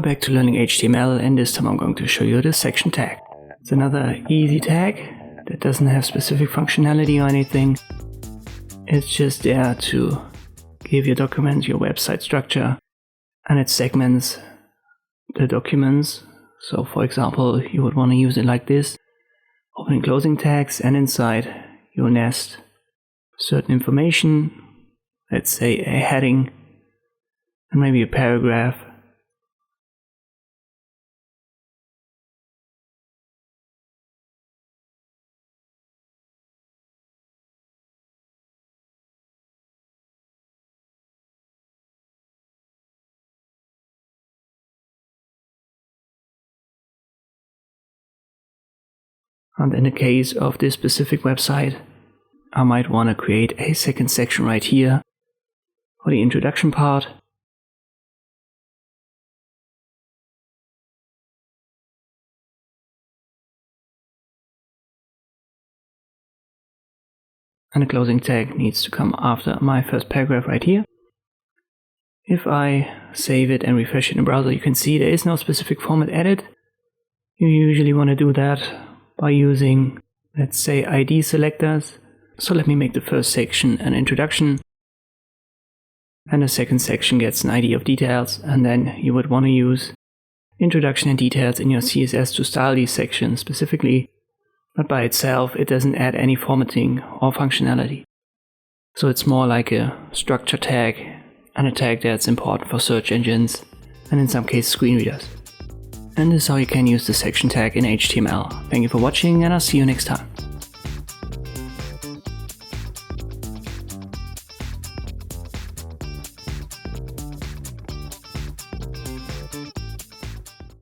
We're back to learning HTML, and this time I'm going to show you the section tag. It's another easy tag that doesn't have specific functionality or anything. It's just there to give your document your website structure, and it segments the documents. So for example, you would want to use it like this: opening and closing tags, and inside you'll nest certain information, let's say a heading and maybe a paragraph. And in the case of this specific website, I might want to create a second section right here for the introduction part. And the closing tag needs to come after my first paragraph right here. If I save it and refresh it in the browser, you can see there is no specific format added. You usually want to do that by using, let's say, ID selectors. So let me make the first section an introduction, and the second section gets an ID of details, and then you would want to use introduction and details in your CSS to style these sections specifically, but by itself it doesn't add any formatting or functionality. So it's more like a structure tag and a tag that's important for search engines and in some cases screen readers. And this is how you can use the section tag in HTML. Thank you for watching, and I'll see you next time.